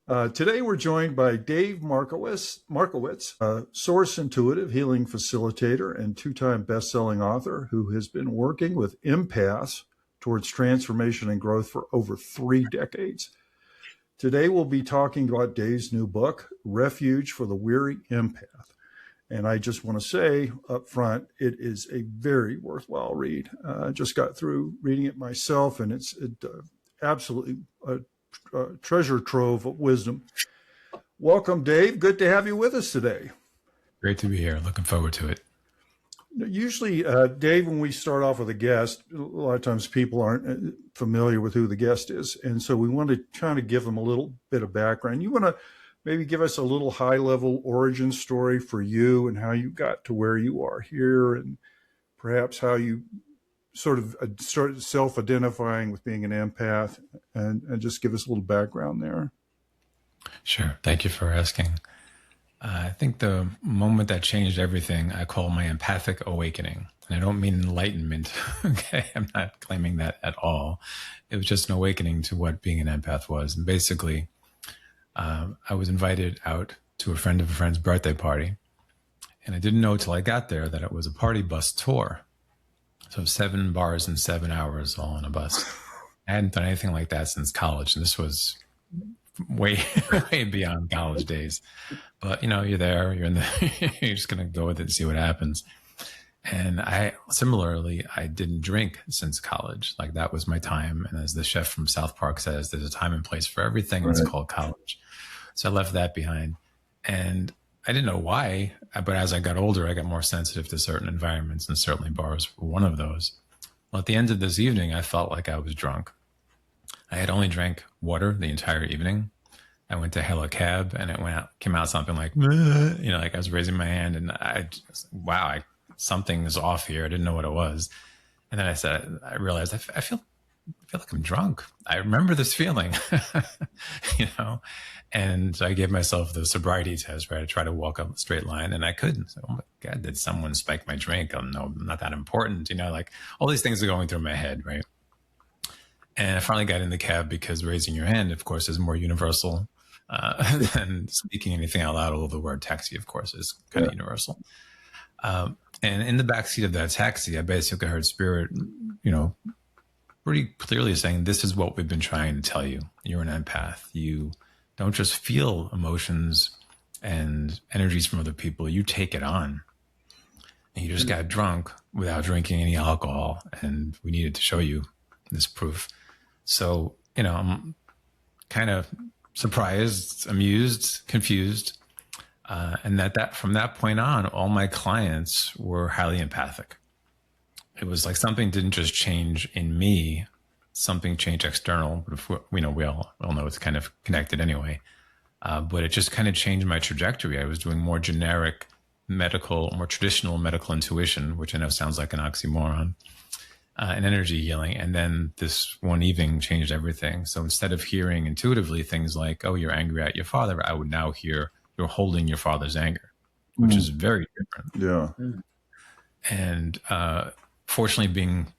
Today we're joined by Dave Markowitz, a source intuitive healing facilitator and two-time best-selling author who has been working with empaths towards transformation and growth for over 3 decades. Today we'll be talking about Dave's new book, Refuge for the Weary Empath. And I just want to say up front, it is a very worthwhile read. I just got through reading it myself, and it's absolutely a treasure trove of wisdom. Welcome, Dave. Good to have you with us today. Great to be here. Looking forward to it. Usually, Dave, when we start off with a guest, a lot of times people aren't familiar with who the guest is. And so we want to kind of give them a little bit of background. You want to maybe give us a little high-level origin story for you and how you got to where you are here, and perhaps how you sort of started self-identifying with being an empath, and just give us a little background there. Sure. Thank you for asking. I think the moment that changed everything, I call my empathic awakening. And I don't mean enlightenment. Okay. I'm not claiming that at all. It was just an awakening to what being an empath was. And basically, I was invited out to a friend of a friend's birthday party. And I didn't know till I got there that it was a party bus tour. So 7 bars in 7 hours all on a bus. I hadn't done anything like that since college. And this was way, way beyond college days. But, you're there, you're just going to go with it and see what happens. And I didn't drink since college. Like, that was my time. And as the chef from South Park says, there's a time and place for everything. Right. It's called college. So I left that behind. And I didn't know why, but as I got older, I got more sensitive to certain environments, and certainly bars were one of those. Well, at the end of this evening, I felt like I was drunk. I had only drank water the entire evening. I went to hail a cab, and it came out something like, like I was raising my hand, and something is off here. I didn't know what it was. And then I realized I feel like I'm drunk. I remember this feeling, and so I gave myself the sobriety test, right? I tried to walk up a straight line, and I couldn't. So, oh my God, did someone spike my drink? Oh no, I'm not that important. Like all these things are going through my head, right? And I finally got in the cab because raising your hand, of course, is more universal than speaking anything out loud, although the word taxi, of course, is kind of universal. And in the backseat of that taxi, I basically heard Spirit, pretty clearly saying, this is what we've been trying to tell you. You're an empath. You don't just feel emotions and energies from other people. You take it on. And you just got drunk without drinking any alcohol. And we needed to show you this proof. So, I'm kind of surprised, amused, confused. And that from that point on, all my clients were highly empathic. It was like something didn't just change in me, something changed external. But we all know it's kind of connected anyway. But it just kind of changed my trajectory. I was doing more generic more traditional medical intuition, which I know sounds like an oxymoron, and energy healing. And then this one evening changed everything. So instead of hearing intuitively things like, oh, you're angry at your father, I would now hear, you're holding your father's anger, which is very different. Yeah. And fortunately, being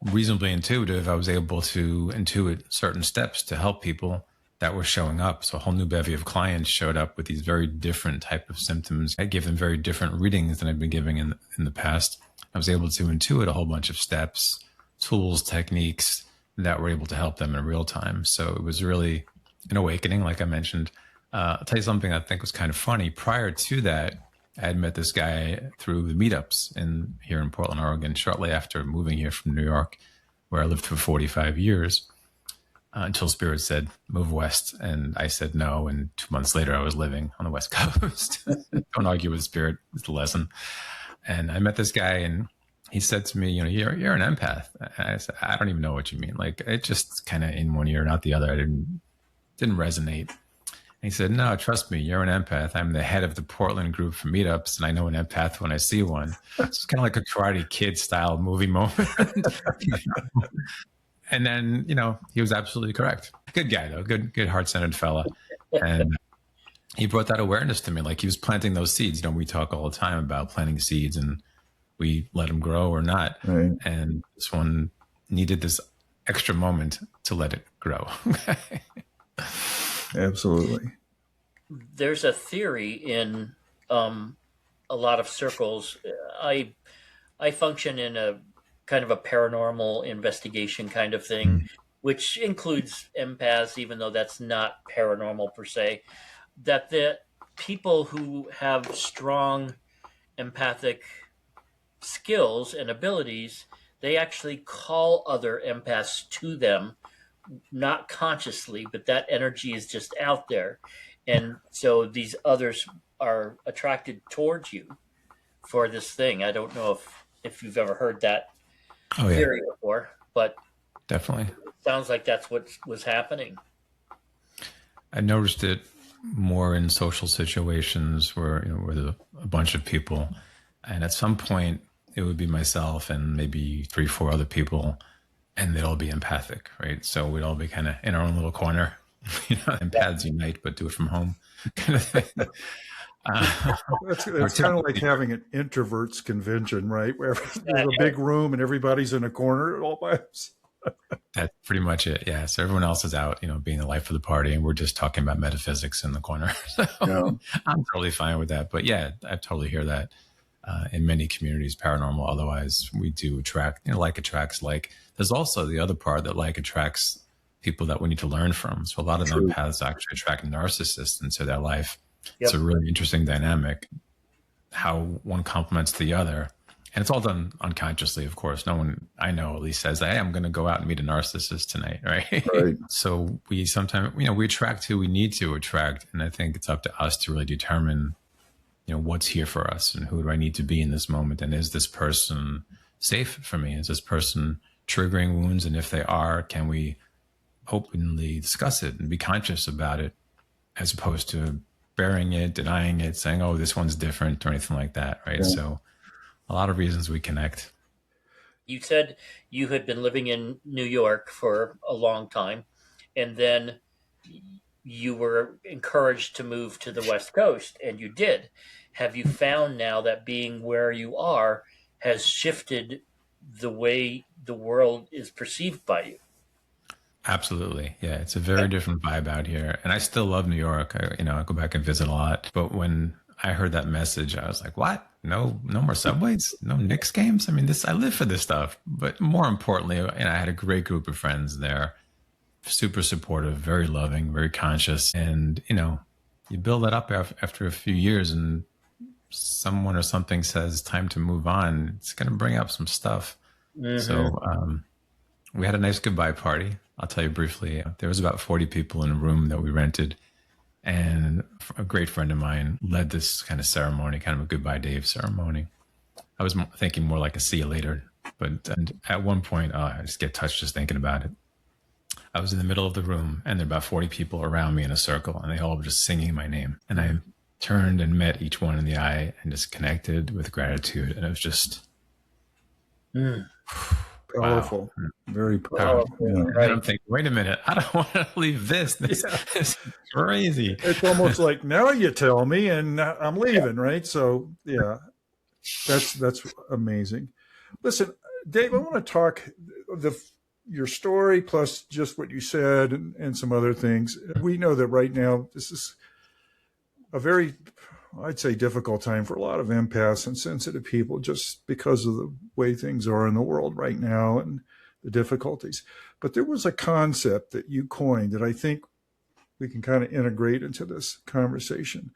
reasonably intuitive, I was able to intuit certain steps to help people that were showing up. So a whole new bevy of clients showed up with these very different type of symptoms. I gave them very different readings than I've been giving in the past. I was able to intuit a whole bunch of steps, tools, techniques that were able to help them in real time. So it was really an awakening, like I mentioned. I'll tell you something I think was kind of funny. Prior to that, I had met this guy through the meetups here in Portland, Oregon, shortly after moving here from New York, where I lived for 45 years, until Spirit said, move west. And I said no. And 2 months later, I was living on the West Coast. Don't argue with Spirit. It's the lesson. And I met this guy, and he said to me, you're an empath. And I said, I don't even know what you mean. Like, it just kind of in one ear, not the other. I didn't resonate. And he said, no, trust me, you're an empath. I'm the head of the Portland group for meetups, and I know an empath when I see one. It's kind of like a Karate Kid style movie moment. And then, he was absolutely correct. Good guy, though. Good heart-centered fella. And he brought that awareness to me. Like, he was planting those seeds. We talk all the time about planting seeds, and we let them grow or not. Right. And this one needed this extra moment to let it grow. Absolutely. There's a theory in a lot of circles. I function in a kind of a paranormal investigation kind of thing, which includes empaths, even though that's not paranormal per se. That the people who have strong empathic skills and abilities, they actually call other empaths to them, not consciously, but that energy is just out there. And so these others are attracted towards you for this thing. I don't know if you've ever heard that Oh yeah, theory before, but definitely. it sounds like that's what was happening. I noticed it more in social situations where, where there's a bunch of people, and at some point it would be myself and maybe 3, 4 other people, and they'd all be empathic, right? So we'd all be kind of in our own little corner, empaths unite, but do it from home, kind of thing. It's kind of like having an introverts convention, right? Where there's a big room and everybody's in a corner all by themselves. That's pretty much it. Yeah. So everyone else is out, being the life of the party, and we're just talking about metaphysics in the corner. So Yeah. I'm totally fine with that. But yeah, I totally hear that in many communities, paranormal. Otherwise, we do attract, like attracts like. There's also the other part that like attracts people that we need to learn from. So a lot of True. empaths actually attract narcissists into their life. Yep. It's a really interesting dynamic, how one complements the other. And it's all done unconsciously, of course. No one I know at least says, hey, I'm going to go out and meet a narcissist tonight, right? Right. So we sometimes, we attract who we need to attract. And I think it's up to us to really determine, what's here for us and who do I need to be in this moment? And is this person safe for me? Is this person triggering wounds? And if they are, can we openly discuss it and be conscious about it, as opposed to burying it, denying it, saying, oh, this one's different or anything like that, right? Yeah. So a lot of reasons we connect. You said you had been living in New York for a long time, and then you were encouraged to move to the West Coast, and you did. Have you found now that being where you are has shifted the way the world is perceived by you? Absolutely. Yeah. It's a very different vibe out here. And I still love New York. I go back and visit a lot. But when I heard that message, I was like, what? No more subways? No Knicks games? I mean, I live for this stuff. But more importantly, I had a great group of friends there, super supportive, very loving, very conscious. And, you build that up after a few years, and someone or something says time to move on. It's going to bring up some stuff. Mm-hmm. So we had a nice goodbye party. I'll tell you briefly. There was about 40 people in a room that we rented. And a great friend of mine led this kind of ceremony, kind of a goodbye Dave ceremony. I was thinking more like a see you later. But at one point, I just get touched just thinking about it. I was in the middle of the room, and there were about 40 people around me in a circle, and they all were just singing my name. And I turned and met each one in the eye and just connected with gratitude. And it was just... Powerful. Wow. Very powerful. Yeah. Right. And I'm thinking, wait a minute, I don't want to leave this. This is crazy. It's almost like, now you tell me and I'm leaving, right? So yeah, that's amazing. Listen, Dave, I want to talk your story plus just what you said and some other things. We know that right now, this is a very, I'd say, difficult time for a lot of empaths and sensitive people, just because of the way things are in the world right now and the difficulties. But there was a concept that you coined that I think we can kind of integrate into this conversation.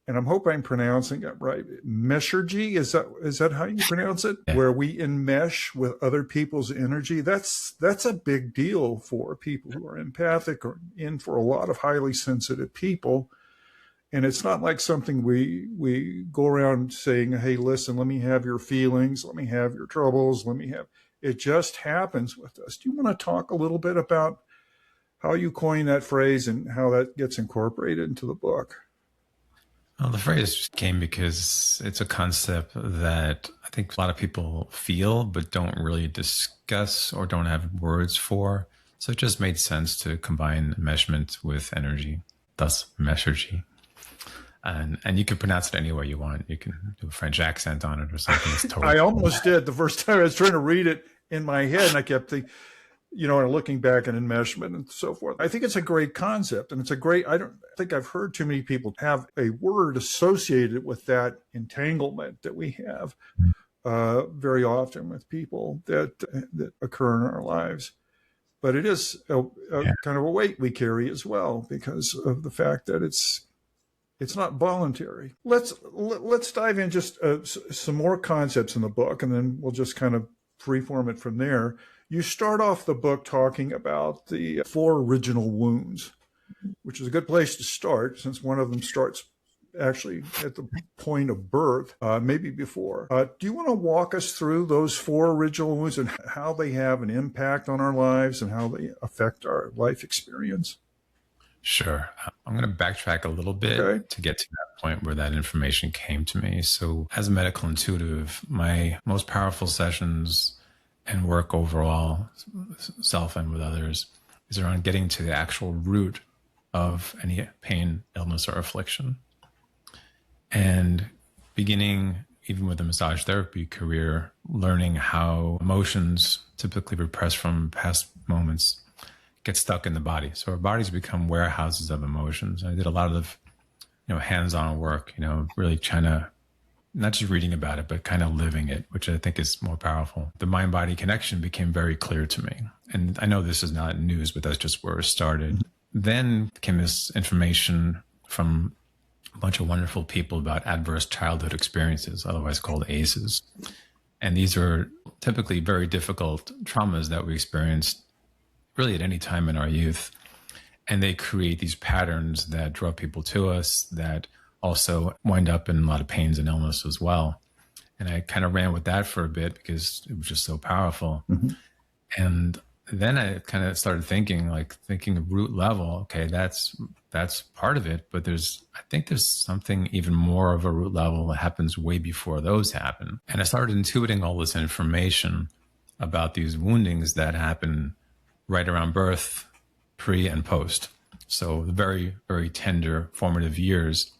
And I'm hoping I'm pronouncing it right. Meshergy, is that how you pronounce it? Yeah. Where we enmesh with other people's energy. That's a big deal for people who are empathic, or for a lot of highly sensitive people. And it's not like something we go around saying, hey, listen, let me have your feelings, let me have your troubles, it just happens with us. Do you want to talk a little bit about how you coined that phrase and how that gets incorporated into the book? Well, the phrase came because it's a concept that I think a lot of people feel, but don't really discuss or don't have words for. So it just made sense to combine enmeshment with energy, thus meshergy. And you can pronounce it any way you want. You can do a French accent on it or something. It's totally I almost did the first time I was trying to read it in my head, and I kept thinking, and looking back and enmeshment and so forth. I think it's a great concept, and I don't think I've heard too many people have a word associated with that entanglement that we have very often with people that occur in our lives. But it is a kind of a weight we carry as well because of the fact that it's not voluntary. Let's dive in just some more concepts in the book, and then we'll just kind of freeform it from there. You start off the book talking about the 4 original wounds, which is a good place to start since one of them starts actually at the point of birth, maybe before. Do you want to walk us through those 4 original wounds and how they have an impact on our lives and how they affect our life experience? Sure. I'm going to backtrack a little bit to get to that point where that information came to me. So as a medical intuitive, my most powerful sessions and work overall, self and with others, is around getting to the actual root of any pain, illness, or affliction. And beginning even with a massage therapy career, learning how emotions typically repressed from past moments get stuck in the body. So our bodies become warehouses of emotions. I did a lot of, hands-on work, really trying to, not just reading about it, but kind of living it, which I think is more powerful. The mind-body connection became very clear to me. And I know this is not news, but that's just where it started. Then came this information from a bunch of wonderful people about adverse childhood experiences, otherwise called ACEs. And these are typically very difficult traumas that we experienced really at any time in our youth. And they create these patterns that draw people to us that also wind up in a lot of pains and illness as well. And I kind of ran with that for a bit because it was just so powerful. Mm-hmm. And then I kind of started thinking root level, okay, that's part of it, but I think there's something even more of a root level that happens way before those happen. And I started intuiting all this information about these woundings that happen right around birth, pre and post. So the very, very tender formative years.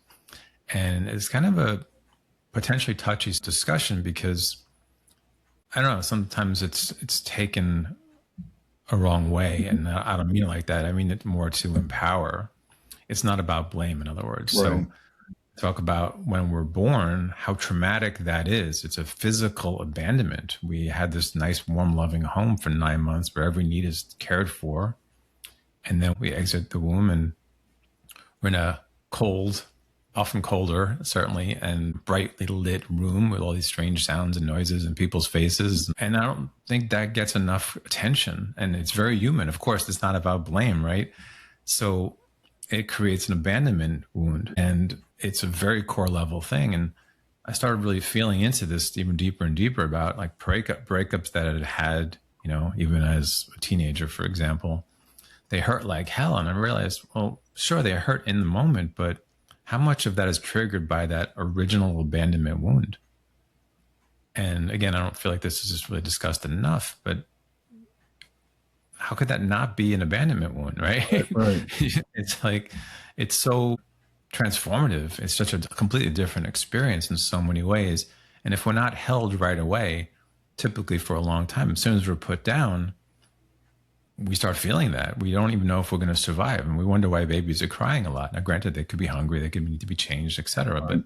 And it's kind of a potentially touchy discussion because, I don't know, sometimes it's taken a wrong way. And I don't mean it like that. I mean it more to empower. It's not about blame, in other words. Right. So talk about when we're born, how traumatic that is. It's a physical abandonment. We had this nice, warm, loving home for 9 months where every need is cared for. And then we exit the womb and we're in a cold, often colder, certainly, and brightly lit room with all these strange sounds and noises and people's faces. And I don't think that gets enough attention. And it's very human. Of course, it's not about blame, right? So it creates an abandonment wound. And it's a very core level thing. And I started really feeling into this even deeper and deeper about like breakups that I had, even as a teenager, for example. They hurt like hell. And I realized, well, sure, they hurt in the moment, but how much of that is triggered by that original abandonment wound? And again, I don't feel like this is just really discussed enough, but how could that not be an abandonment wound, right? Right. It's like, it's so transformative. It's such a completely different experience in so many ways. And if we're not held right away, typically for a long time, as soon as we're put down, we start feeling that. We don't even know if we're going to survive. And we wonder why babies are crying a lot. Now, granted, they could be hungry, they could need to be changed, et cetera. Right. But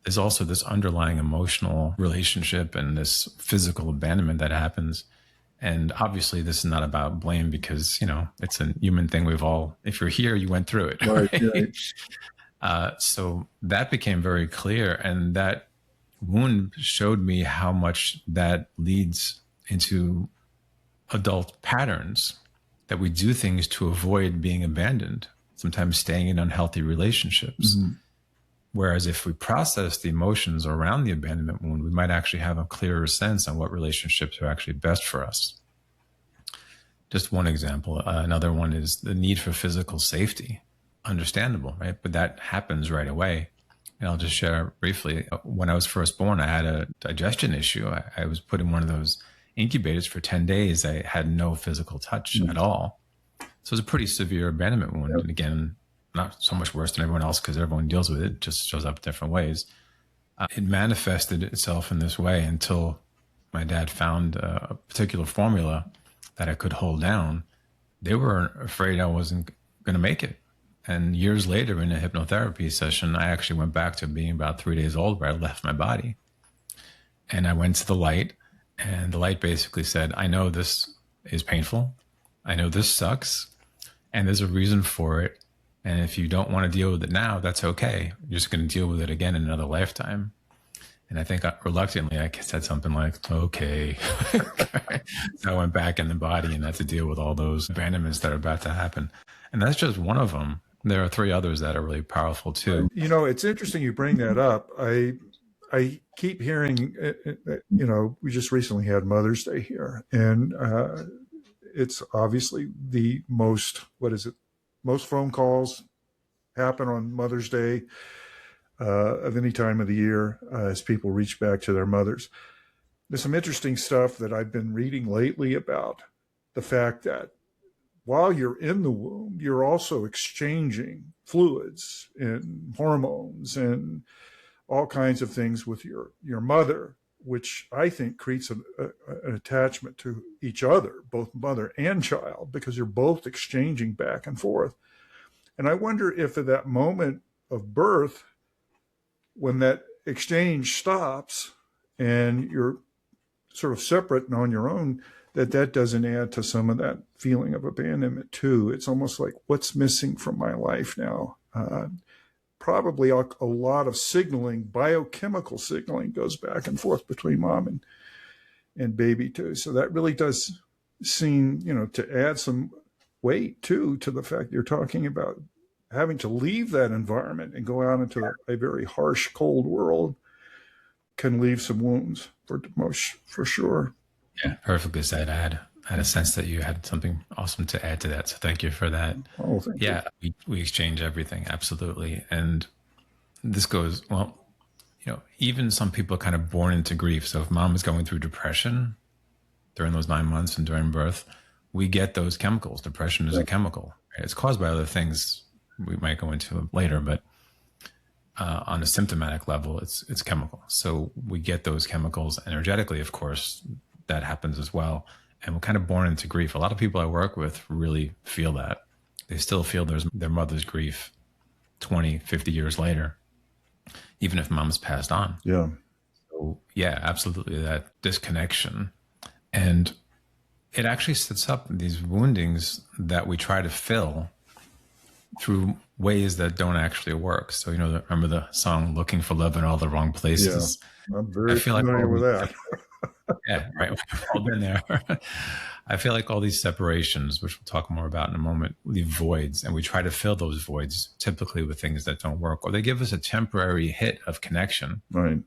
there's also this underlying emotional relationship and this physical abandonment that happens. And obviously, this is not about blame because, it's a human thing. If you're here, you went through it. Right? Right. So that became very clear. And that wound showed me how much that leads into adult patterns, that we do things to avoid being abandoned, sometimes staying in unhealthy relationships. Mm-hmm. Whereas if we process the emotions around the abandonment wound, we might actually have a clearer sense on what relationships are actually best for us. Just one example. Another one is the need for physical safety. Understandable, right? But that happens right away. And I'll just share briefly. When I was first born, I had a digestion issue. I was put in one of those incubators for 10 days. I had no physical touch at all. So it was a pretty severe abandonment wound. Yep. And again, not so much worse than everyone else because everyone deals with it, just shows up different ways. It manifested itself in this way until my dad found a particular formula that I could hold down, they were afraid I wasn't going to make it. And years later in a hypnotherapy session, I actually went back to being about 3 days old where I left my body. And I went to the light, and the light basically said, I know this is painful. I know this sucks, and there's a reason for it. And if you don't want to deal with it now, that's okay. You're just going to deal with it again in another lifetime. And I think reluctantly, I said something like, okay. So I went back in the body and had to deal with all those abandonments that are about to happen. And that's just one of them. There are 3 others that are really powerful too. You know, it's interesting you bring that up. I keep hearing, you know, we just recently had Mother's Day here, and it's obviously the most, most phone calls happen on Mother's Day of any time of the year as people reach back to their mothers. There's some interesting stuff that I've been reading lately about the fact that while you're in the womb, you're also exchanging fluids and hormones and all kinds of things with your mother, which I think creates an attachment to each other, both mother and child, because you're both exchanging back and forth. And I wonder if at that moment of birth, when that exchange stops and you're sort of separate and on your own, that doesn't add to some of that feeling of abandonment too. It's almost like, what's missing from my life now? Probably a lot of signaling, biochemical signaling, goes back and forth between mom and baby too. So that really does seem, you know, to add some weight too to the fact you're talking about having to leave that environment and go out into a very harsh, cold world can leave some wounds for sure. Yeah, perfectly said. I had a sense that you had something awesome to add to that. So thank you for that. Oh, thank you. We exchange everything. Absolutely. And this goes, well, you know, even some people are kind of born into grief. So if mom is going through depression during those 9 months and during birth, we get those chemicals. Depression is a chemical. Right? It's caused by other things we might go into later, but on a symptomatic level, it's chemical. So we get those chemicals energetically, of course, that happens as well. And we're kind of born into grief. A lot of people I work with really feel that. They still feel their mother's grief 20, 50 years later, even if mom's passed on. Yeah. So yeah, absolutely, that disconnection. And it actually sets up these woundings that we try to fill through ways that don't actually work. So, you know, remember the song "Looking for Love in All the Wrong Places"? Yeah, I'm very familiar with that. Yeah, right. We've all been there. I feel like all these separations, which we'll talk more about in a moment, leave voids, and we try to fill those voids typically with things that don't work, or they give us a temporary hit of connection. Right.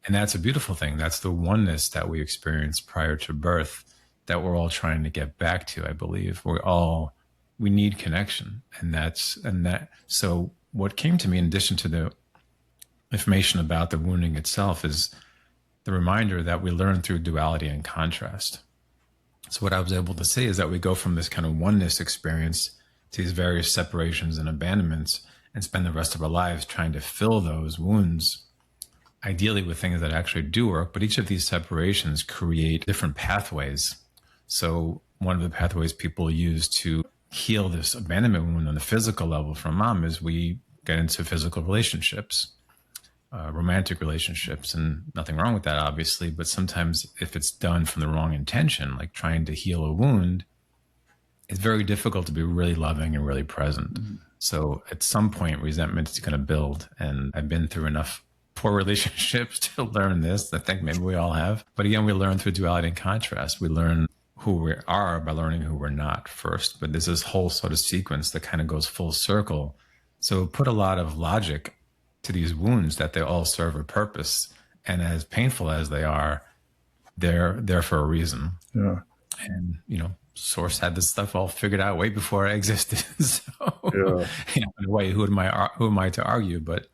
And that's a beautiful thing. That's the oneness that we experienced prior to birth that we're all trying to get back to, I believe. We need connection. So what came to me in addition to the information about the wounding itself is the reminder that we learn through duality and contrast. So what I was able to see is that we go from this kind of oneness experience to these various separations and abandonments and spend the rest of our lives trying to fill those wounds, ideally with things that actually do work. But each of these separations create different pathways. So one of the pathways people use to heal this abandonment wound on the physical level from mom is we get into physical relationships, romantic relationships, and nothing wrong with that, obviously. But sometimes if it's done from the wrong intention, like trying to heal a wound, it's very difficult to be really loving and really present. Mm-hmm. So at some point, resentment is going to build. And I've been through enough poor relationships to learn this. I think maybe we all have. But again, we learn through duality and contrast. We learn who we are by learning who we're not first. But there's this whole sort of sequence that kind of goes full circle. So put a lot of logic to these wounds that they all serve a purpose. And as painful as they are, they're there for a reason. Yeah. And, you know, Source had this stuff all figured out way before I existed. So, yeah. You know, in a way, who am I to argue? But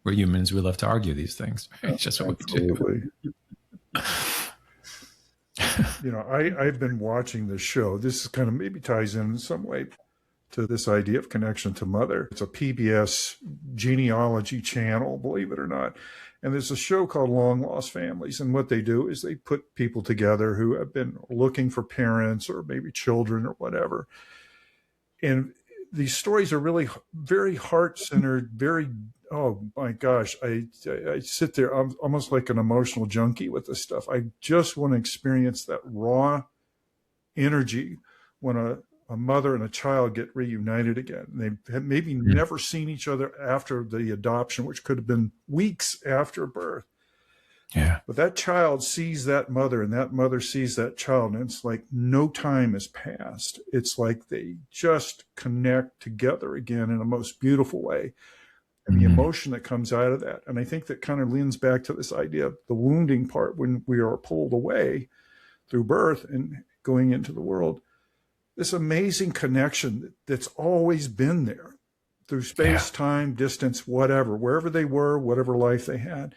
we're humans. We love to argue these things. Right? It's just what Absolutely. we do. You know, I've been watching this show. This is kind of maybe ties in some way to this idea of connection to mother. It's a PBS genealogy channel, believe it or not. And there's a show called Long Lost Families. And what they do is they put people together who have been looking for parents or maybe children or whatever. And these stories are really very heart-centered, very, oh my gosh, I sit there, I'm almost like an emotional junkie with this stuff. I just want to experience that raw energy when a mother and a child get reunited again. They have maybe never seen each other after the adoption, which could have been weeks after birth. Yeah. But that child sees that mother and that mother sees that child, and it's like no time has passed. It's like they just connect together again in a most beautiful way. And the emotion that comes out of that. And I think that kind of leans back to this idea of the wounding part when we are pulled away through birth and going into the world. This amazing connection that's always been there through space, time, distance, whatever, wherever they were, whatever life they had.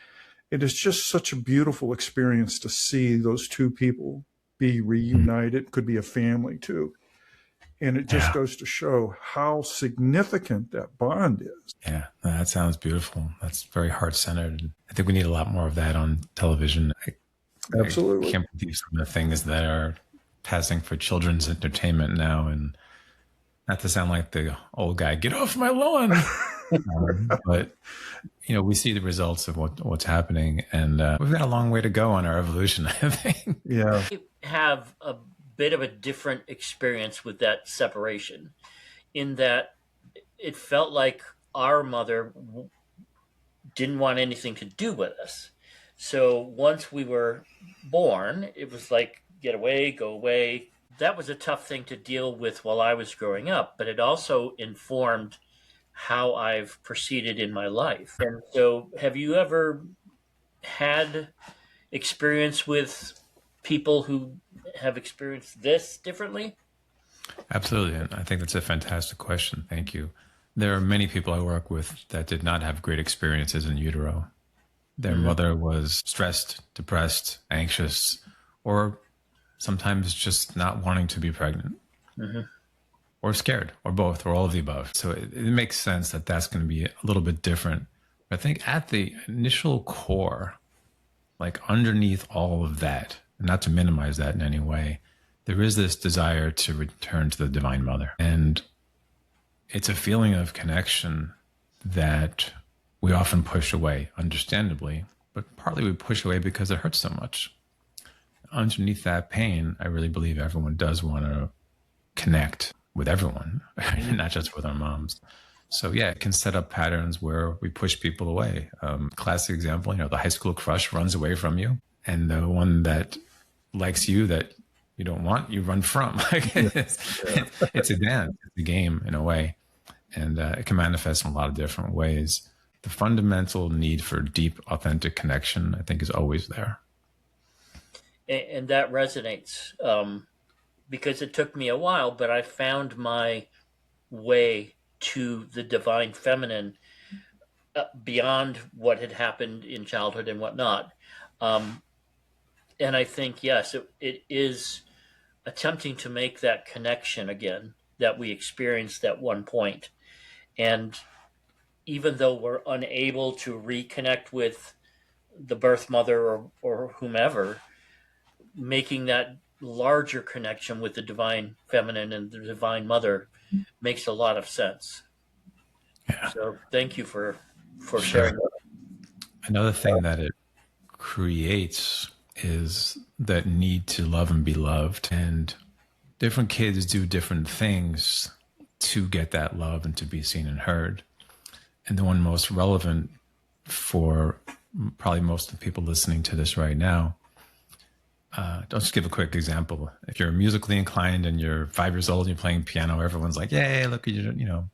It is just such a beautiful experience to see those two people be reunited. Could be a family too. And it just goes to show how significant that bond is. Yeah, that sounds beautiful. That's very heart-centered. I think we need a lot more of that on television. Absolutely. I can't believe some of the things that are passing for children's entertainment now. And not to sound like the old guy, get off my lawn. But, you know, we see the results of what's happening. And we've got a long way to go on our evolution, I think. Yeah. I have a bit of a different experience with that separation, in that it felt like our mother didn't want anything to do with us. So once we were born, it was like, get away, go away. That was a tough thing to deal with while I was growing up, but it also informed how I've proceeded in my life. And so have you ever had experience with people who have experienced this differently? Absolutely. And I think that's a fantastic question. Thank you. There are many people I work with that did not have great experiences in utero. Their mother was stressed, depressed, anxious, or sometimes just not wanting to be pregnant, or scared, or both, or all of the above. So it makes sense that that's going to be a little bit different. But I think at the initial core, like underneath all of that, not to minimize that in any way, there is this desire to return to the Divine Mother. And it's a feeling of connection that we often push away, understandably, but partly we push away because it hurts so much. Underneath that pain, I really believe everyone does want to connect with everyone, not just with our moms. So yeah, it can set up patterns where we push people away. Classic example, you know, the high school crush runs away from you, and the one that likes you that you don't want, you run from. It's a dance, it's a game in a way, and it can manifest in a lot of different ways. The fundamental need for deep, authentic connection, I think, is always there. And that resonates because it took me a while, but I found my way to the divine feminine beyond what had happened in childhood and whatnot. And I think, yes, it is attempting to make that connection again that we experienced at one point. And even though we're unable to reconnect with the birth mother or whomever, making that larger connection with the divine feminine and the divine mother makes a lot of sense. Yeah. So thank you for sharing that. Another thing that it creates is that need to love and be loved. And different kids do different things to get that love and to be seen and heard. And the one most relevant for probably most of the people listening to this right now, I'll just give a quick example. If you're musically inclined and you're 5 years old and you're playing piano, everyone's like, "Yay, look at you!" You know,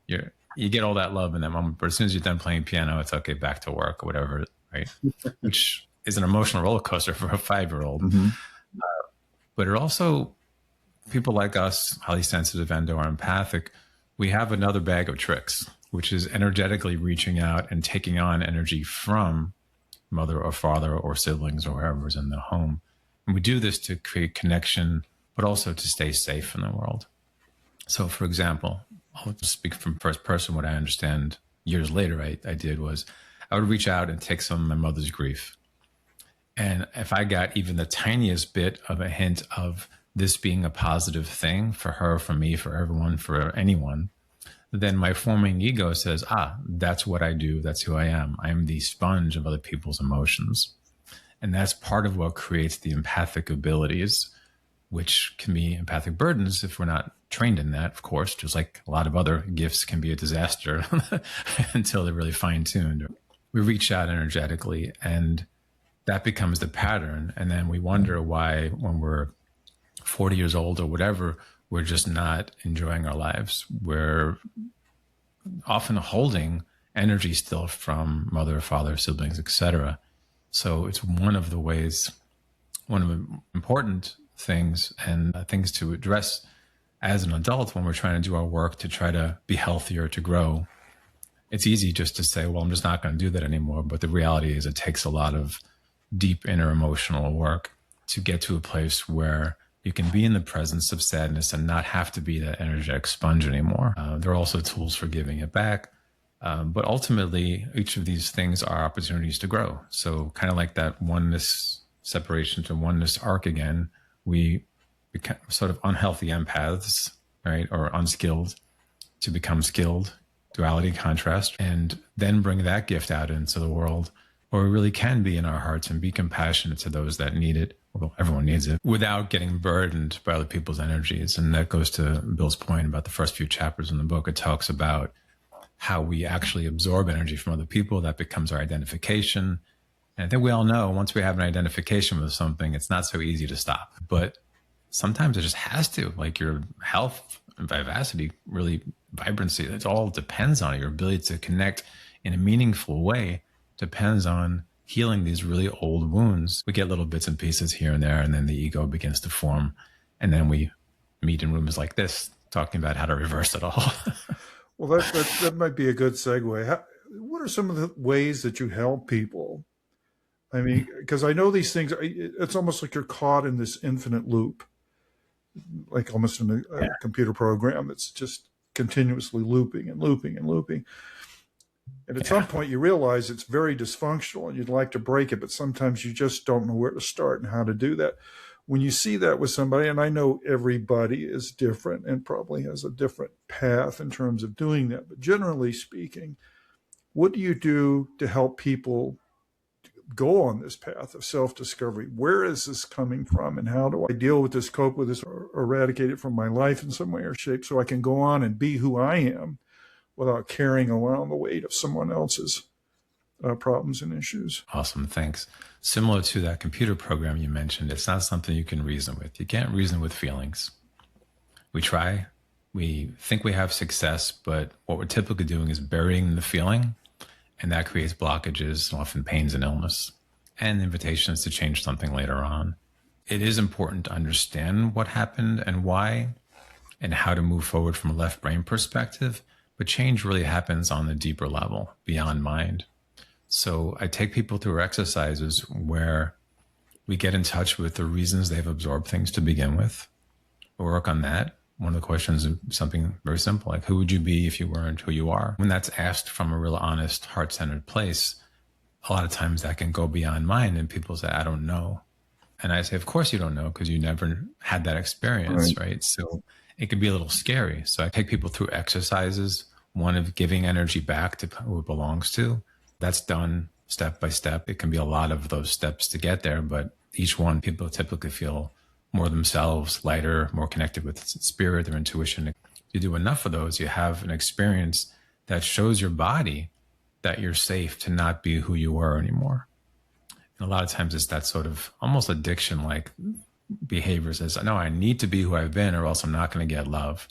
you get all that love in that moment. But as soon as you're done playing piano, it's okay, back to work or whatever, right? Which is an emotional roller coaster for a 5-year-old. But it also, people like us, highly sensitive and/or empathic, we have another bag of tricks, which is energetically reaching out and taking on energy from mother or father or siblings or whoever's in the home. And we do this to create connection, but also to stay safe in the world. So, for example, I'll just speak from first person. What I understand years later I did was I would reach out and take some of my mother's grief. And if I got even the tiniest bit of a hint of this being a positive thing for her, for me, for everyone, for anyone, then my forming ego says, that's what I do. That's who I am. I am the sponge of other people's emotions. And that's part of what creates the empathic abilities, which can be empathic burdens if we're not trained in that, of course, just like a lot of other gifts can be a disaster until they're really fine-tuned. We reach out energetically, and that becomes the pattern. And then we wonder why, when we're 40 years old or whatever, we're just not enjoying our lives. We're often holding energy still from mother, father, siblings, etc. So it's one of the ways, one of the important things and things to address as an adult when we're trying to do our work to try to be healthier, to grow. It's easy just to say, well, I'm just not going to do that anymore. But the reality is it takes a lot of deep inner emotional work to get to a place where you can be in the presence of sadness and not have to be that energetic sponge anymore. There are also tools for giving it back. But ultimately, each of these things are opportunities to grow. So kind of like that oneness separation to oneness arc again, we become sort of unhealthy empaths, right? Or unskilled to become skilled, duality, contrast, and then bring that gift out into the world where we really can be in our hearts and be compassionate to those that need it. Well, everyone needs it, without getting burdened by other people's energies. And that goes to Bill's point about the first few chapters in the book. It talks about how we actually absorb energy from other people. That becomes our identification. And I think we all know once we have an identification with something, it's not so easy to stop. But sometimes it just has to, like your health and vivacity, really vibrancy, it all depends on it. Your ability to connect in a meaningful way depends on healing these really old wounds. We get little bits and pieces here and there, and then the ego begins to form. And then we meet in rooms like this, talking about how to reverse it all. Well, that might be a good segue. What are some of the ways that you help people? I mean, because I know these things, it's almost like you're caught in this infinite loop, like almost in a computer program that's just continuously looping and looping and looping. And at some point you realize it's very dysfunctional and you'd like to break it, but sometimes you just don't know where to start and how to do that. When you see that with somebody, and I know everybody is different and probably has a different path in terms of doing that, but generally speaking, what do you do to help people go on this path of self-discovery? Where is this coming from, and how do I deal with this, cope with this, or eradicate it from my life in some way or shape so I can go on and be who I am without carrying around the weight of someone else's problems and issues? Awesome, thanks. Similar to that computer program you mentioned, it's not something you can reason with. You can't reason with feelings. We try, we think we have success, but what we're typically doing is burying the feeling, and that creates blockages, often pains and illness, and invitations to change something later on. It is important to understand what happened and why, and how to move forward from a left brain perspective, but change really happens on the deeper level, beyond mind. So I take people through exercises where we get in touch with the reasons they've absorbed things to begin with. We work on that. One of the questions is something very simple, like who would you be if you weren't who you are? When that's asked from a real honest, heart-centered place, a lot of times that can go beyond mind and people say, I don't know. And I say, of course you don't know, because you never had that experience, right? So it can be a little scary. So I take people through exercises, one of giving energy back to who it belongs to. That's done step by step. It can be a lot of those steps to get there, but each one, people typically feel more themselves, lighter, more connected with spirit, their intuition. If you do enough of those, you have an experience that shows your body that you're safe to not be who you were anymore. And a lot of times it's that sort of almost addiction-like behavior says, no, I need to be who I've been or else I'm not going to get love,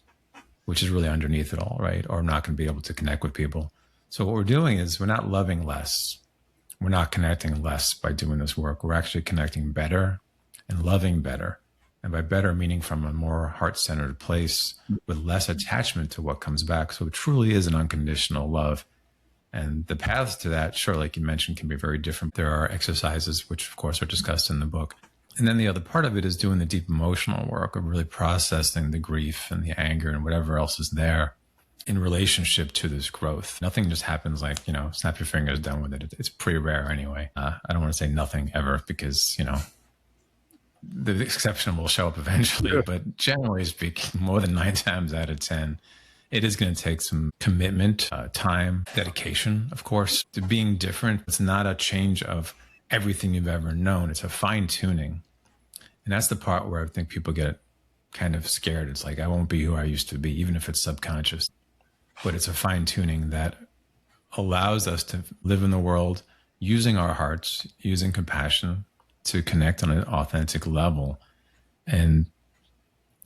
which is really underneath it all, right? Or I'm not going to be able to connect with people. So what we're doing is we're not loving less. We're not connecting less by doing this work. We're actually connecting better and loving better. And by better, meaning from a more heart-centered place with less attachment to what comes back. So it truly is an unconditional love. And the paths to that, sure, like you mentioned, can be very different. There are exercises, which of course are discussed in the book. And then the other part of it is doing the deep emotional work of really processing the grief and the anger and whatever else is there in relationship to this growth. Nothing just happens like, snap your fingers, done with it. It's pretty rare anyway. I don't want to say nothing ever because, the exception will show up eventually. Yeah. But generally speaking, more than 9 times out of 10, it is going to take some commitment, time, dedication, of course, to being different. It's not a change of everything you've ever known. It's a fine tuning. And that's the part where I think people get kind of scared. It's like, I won't be who I used to be, even if it's subconscious. But it's a fine tuning that allows us to live in the world using our hearts, using compassion to connect on an authentic level. And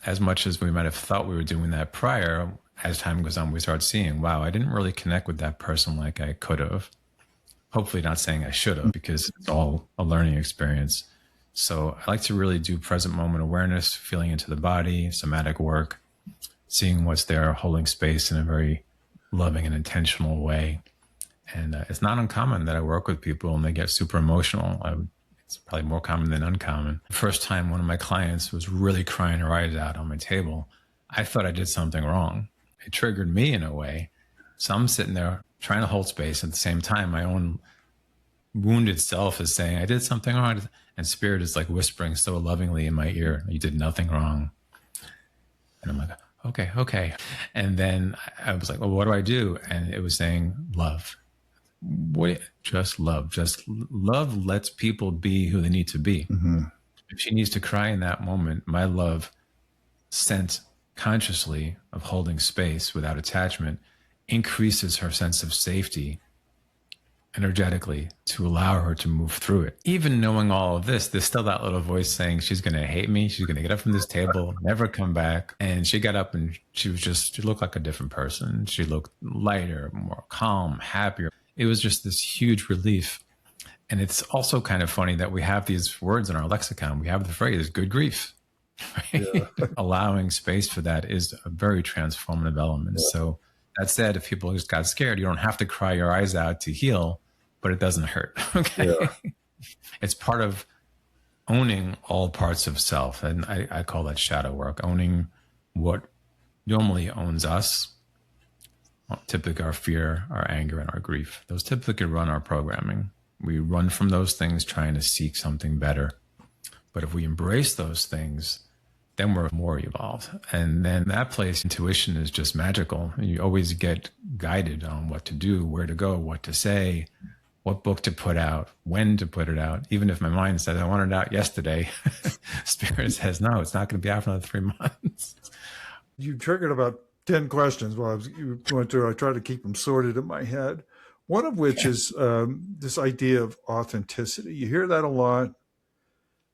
as much as we might have thought we were doing that prior, as time goes on, we start seeing, wow, I didn't really connect with that person like I could have. Hopefully not saying I should have, because it's all a learning experience. So I like to really do present moment awareness, feeling into the body, somatic work, seeing what's there, holding space in a very loving and intentional way. And it's not uncommon that I work with people and they get super emotional. It's probably more common than uncommon. The first time one of my clients was really crying her eyes out on my table, I thought I did something wrong. It triggered me in a way. So I'm sitting there trying to hold space. At the same time, my own wounded self is saying, I did something wrong. And spirit is like whispering so lovingly in my ear, you did nothing wrong. And I'm like, okay. And then I was like, well, what do I do? And it was saying, love. Just love. Just love lets people be who they need to be. Mm-hmm. If she needs to cry in that moment, my love sent consciously of holding space without attachment increases her sense of safety energetically to allow her to move through it. Even knowing all of this, there's still that little voice saying she's going to hate me. She's going to get up from this table, never come back. And she got up and she looked like a different person. She looked lighter, more calm, happier. It was just this huge relief. And it's also kind of funny that we have these words in our lexicon. We have the phrase good grief. Right? Yeah. Allowing space for that is a very transformative element. Yeah. So that said, if people just got scared, you don't have to cry your eyes out to heal, but it doesn't hurt. Okay. Yeah. It's part of owning all parts of self. And I call that shadow work, owning what normally owns us, typically our fear, our anger, and our grief. Those typically run our programming. We run from those things trying to seek something better. But if we embrace those things, then we're more evolved. And then that place, intuition is just magical. You always get guided on what to do, where to go, what to say, what book to put out, when to put it out. Even if my mind says, I want it out yesterday, Spirit says, no, it's not going to be out for another 3 months. You triggered about 10 questions while you went through. I tried to keep them sorted in my head. One of which is this idea of authenticity. You hear that a lot.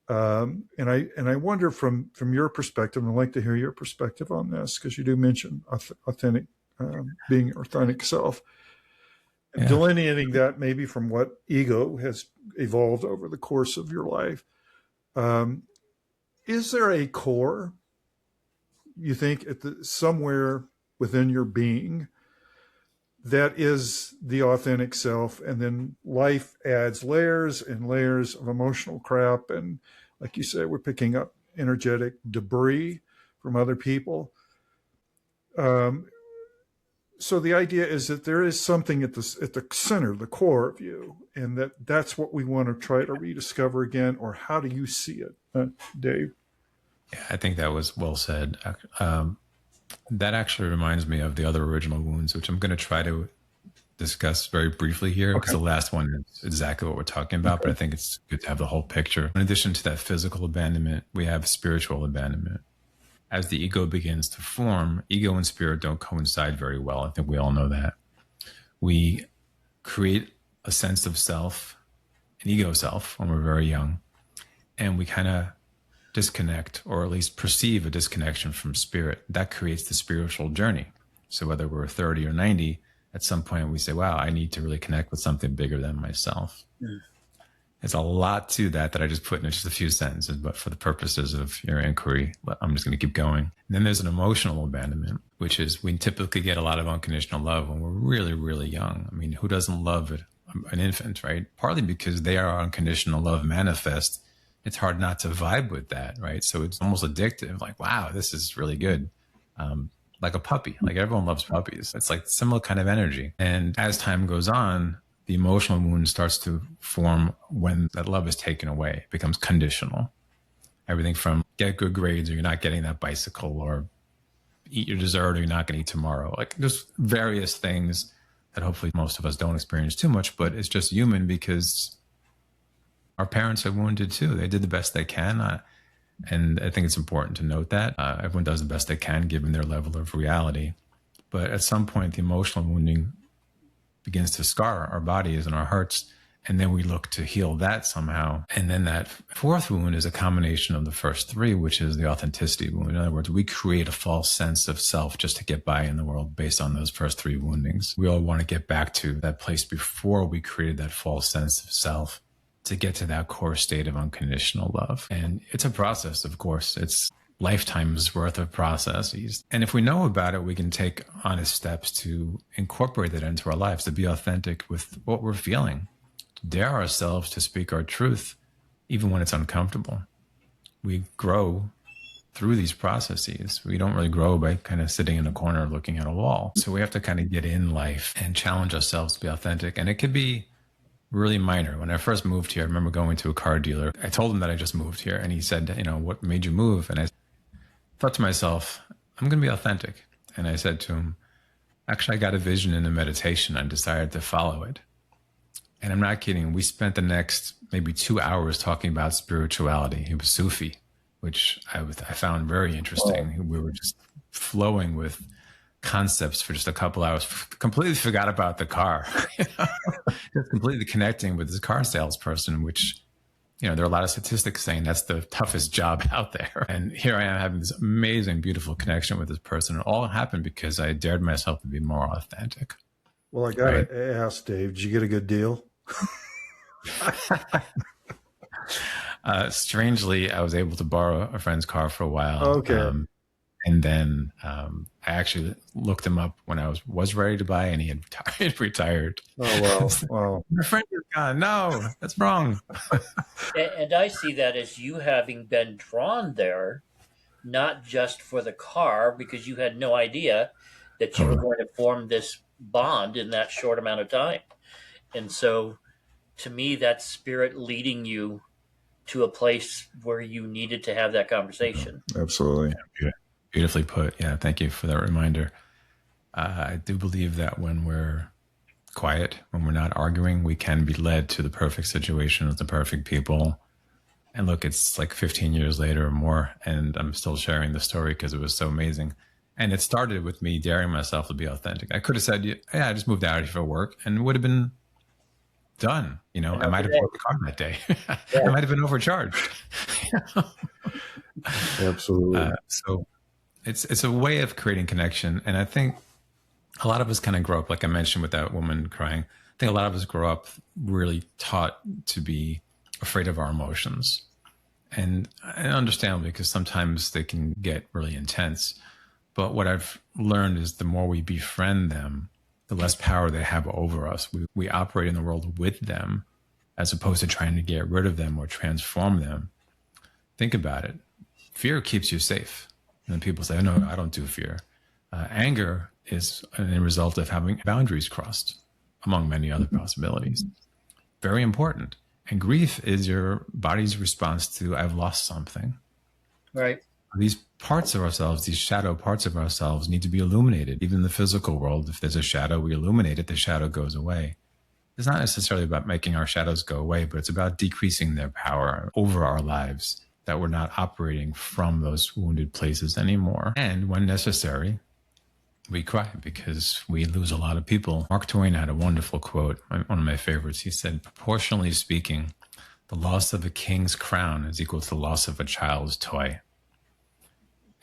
And I wonder from your perspective, and I'd like to hear your perspective on this, because you do mention authentic, being authentic self, and delineating that maybe from what ego has evolved over the course of your life. Is there a core, you think, somewhere within your being that is the authentic self, and then life adds layers and layers of emotional crap, and like you said, we're picking up energetic debris from other people. So the idea is that there is something at the center, the core of you, and that's what we want to try to rediscover again. Or how do you see it, Dave? Yeah, I think that was well said. That actually reminds me of the other original wounds, which I'm going to try to discuss very briefly here, because the last one is exactly what we're talking about, but I think it's good to have the whole picture. In addition to that physical abandonment, we have spiritual abandonment. As the ego begins to form, ego and spirit don't coincide very well. I think we all know that. We create a sense of self, an ego self, when we're very young, and we kind of disconnect, or at least perceive a disconnection from spirit. That creates the spiritual journey. So whether we're 30 or 90, at some point we say, wow, I need to really connect with something bigger than myself. Mm. There's a lot to that I just put in just a few sentences, but for the purposes of your inquiry, I'm just going to keep going. And then there's an emotional abandonment, which is we typically get a lot of unconditional love when we're really, really young. I mean, who doesn't love an infant, right? Partly because they are unconditional love manifest. It's hard not to vibe with that, right? So it's almost addictive. Like, wow, this is really good. like a puppy. Like everyone loves puppies. It's like similar kind of energy. And as time goes on, the emotional wound starts to form when that love is taken away. It becomes conditional. Everything from get good grades or you're not getting that bicycle, or eat your dessert or you're not going to eat tomorrow. Like there's various things that hopefully most of us don't experience too much, but it's just human because our parents are wounded too. They did the best they can. And I think it's important to note that everyone does the best they can given their level of reality. But at some point, the emotional wounding begins to scar our bodies and our hearts. And then we look to heal that somehow. And then that fourth wound is a combination of the first three, which is the authenticity wound. In other words, we create a false sense of self just to get by in the world based on those first three woundings. We all want to get back to that place before we created that false sense of self to get to that core state of unconditional love. And it's a process, of course. It's lifetimes worth of processes. And if we know about it, we can take honest steps to incorporate that into our lives, to be authentic with what we're feeling, to dare ourselves to speak our truth, even when it's uncomfortable. We grow through these processes. We don't really grow by kind of sitting in a corner looking at a wall. So we have to kind of get in life and challenge ourselves to be authentic. And it could be really minor. When I first moved here, I remember going to a car dealer. I told him that I just moved here, and he said, what made you move? And I thought to myself, I'm going to be authentic. And I said to him, actually, I got a vision in a meditation. I decided to follow it. And I'm not kidding. We spent the next maybe 2 hours talking about spirituality. He was Sufi, which I found very interesting. We were just flowing with concepts for just a couple hours, completely forgot about the car, just completely connecting with this car salesperson, which, there are a lot of statistics saying that's the toughest job out there. And here I am having this amazing, beautiful connection with this person. It all happened because I dared myself to be more authentic. Well, I got to ask, Dave, did you get a good deal? Strangely, I was able to borrow a friend's car for a while. Okay. And then I actually looked him up when I was ready to buy, and he had retired. Oh, wow. Wow. My friend is gone. No, that's wrong. And I see that as you having been drawn there, not just for the car, because you had no idea that you were going to form this bond in that short amount of time. And so to me, that's spirit leading you to a place where you needed to have that conversation. Absolutely. Yeah, beautifully put. Yeah, thank you for that reminder. I do believe that when we're quiet, when we're not arguing, we can be led to the perfect situation with the perfect people. And look, it's like 15 years later or more, and I'm still sharing the story because it was so amazing. And it started with me daring myself to be authentic. I could have said, yeah, I just moved out here for work, and it would have been done. I might have bought the car that day. Yeah. I might have been overcharged. Absolutely. So it's a way of creating connection. And I think a lot of us kind of grow up, like I mentioned with that woman crying, I think a lot of us grow up really taught to be afraid of our emotions. And I understand because sometimes they can get really intense. But what I've learned is the more we befriend them, the less power they have over us. We operate in the world with them as opposed to trying to get rid of them or transform them. Think about it. Fear keeps you safe. And people say, oh, no, I don't do fear. Anger is a result of having boundaries crossed, among many other possibilities. Very important. And grief is your body's response to, I've lost something. Right. These parts of ourselves, these shadow parts of ourselves need to be illuminated. Even in the physical world, if there's a shadow, we illuminate it, the shadow goes away. It's not necessarily about making our shadows go away, but it's about decreasing their power over our lives, that we're not operating from those wounded places anymore. And when necessary, we cry because we lose a lot of people. Mark Twain had a wonderful quote, one of my favorites. He said, proportionally speaking, the loss of a king's crown is equal to the loss of a child's toy.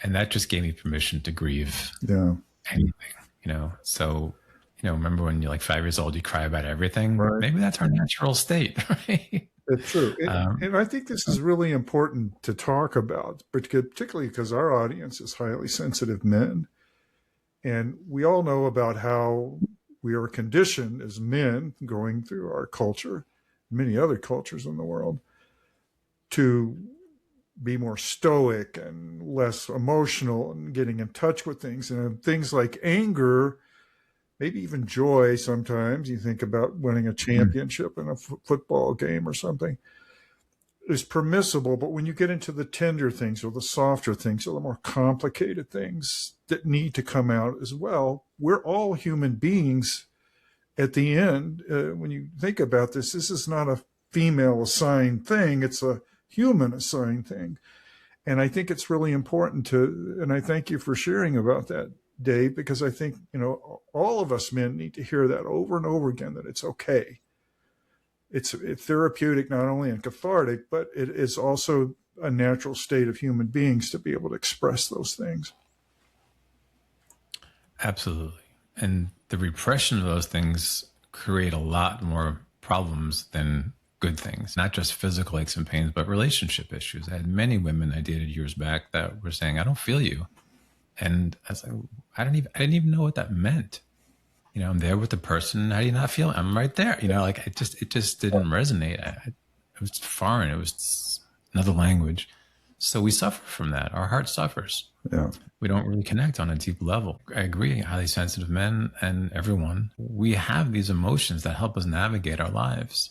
And that just gave me permission to grieve anything, So, remember when you're like 5 years old, you cry about everything? Right. Maybe that's our natural state, right? It's true. And I think this is really important to talk about, particularly because our audience is highly sensitive men. And we all know about how we are conditioned as men going through our culture, many other cultures in the world, to be more stoic and less emotional and getting in touch with things. And things like anger, maybe even joy sometimes, you think about winning a championship in a football game or something, is permissible. But when you get into the tender things or the softer things or the more complicated things that need to come out as well, we're all human beings at the end. When you think about this, this is not a female assigned thing. It's a human assigned thing. And I think it's really important to, and I thank you for sharing about that, Dave, because I think, all of us men need to hear that over and over again, that it's okay. It's therapeutic, not only and cathartic, but it is also a natural state of human beings to be able to express those things. Absolutely. And the repression of those things create a lot more problems than good things, not just physical aches and pains, but relationship issues. I had many women I dated years back that were saying, I don't feel you. And I was like, I didn't even know what that meant. I'm there with the person. How do you not feel? I'm right there. It just didn't resonate. It was foreign. It was another language. So we suffer from that. Our heart suffers. Yeah. We don't really connect on a deep level. I agree. Highly sensitive men and everyone, we have these emotions that help us navigate our lives.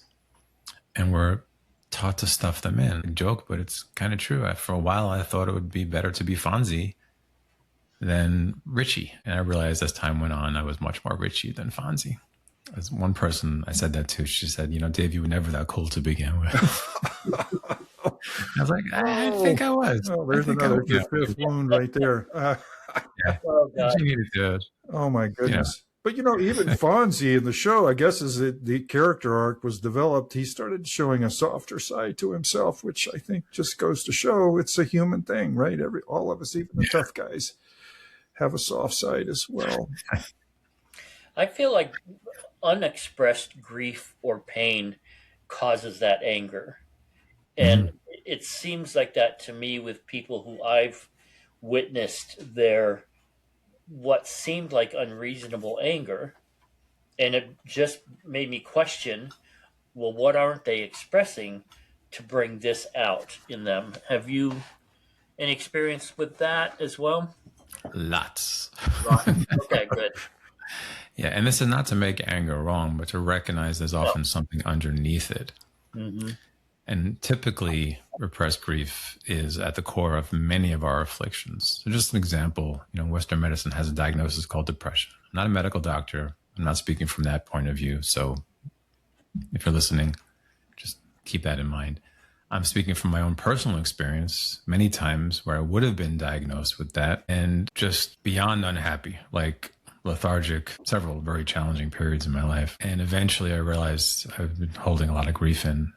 And we're taught to stuff them in. A joke, but it's kind of true. For a while, I thought it would be better to be Fonzie than Richie. And I realized as time went on, I was much more Richie than Fonzie. As one person I said that to, she said, Dave, you were never that cool to begin with. I was like, I think I was. Oh, there's another fifth wound right there. Yeah. Oh, my goodness. But, even Fonzie in the show, I guess as the character arc was developed, he started showing a softer side to himself, which I think just goes to show it's a human thing, right? All of us, even the tough guys, have a soft side as well. I feel like unexpressed grief or pain causes that anger. And it seems like that to me with people who I've witnessed their what seemed like unreasonable anger. And it just made me question, well, what aren't they expressing to bring this out in them? Have you any experience with that as well? Lots. Okay, good. Yeah, and this is not to make anger wrong, but to recognize there's often something underneath it. Mm-hmm. And typically, repressed grief is at the core of many of our afflictions. So just an example, Western medicine has a diagnosis called depression. I'm not a medical doctor. I'm not speaking from that point of view. So if you're listening, just keep that in mind. I'm speaking from my own personal experience many times where I would have been diagnosed with that and just beyond unhappy, like lethargic, several very challenging periods in my life. And eventually I realized I've been holding a lot of grief in.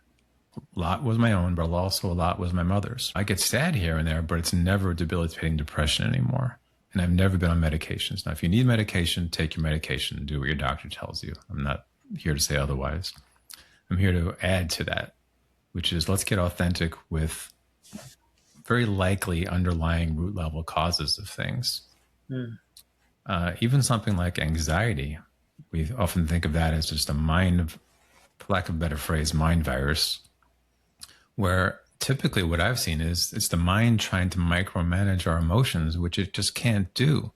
A lot was my own, but also a lot was my mother's. I get sad here and there, but it's never a debilitating depression anymore. And I've never been on medications. Now, if you need medication, take your medication and do what your doctor tells you. I'm not here to say otherwise. I'm here to add to that, which is let's get authentic with very likely underlying root level causes of things. Even something like anxiety, we often think of that as just a mind, for lack of a better phrase, mind virus, where typically what I've seen is it's the mind trying to micromanage our emotions, which it just can't do.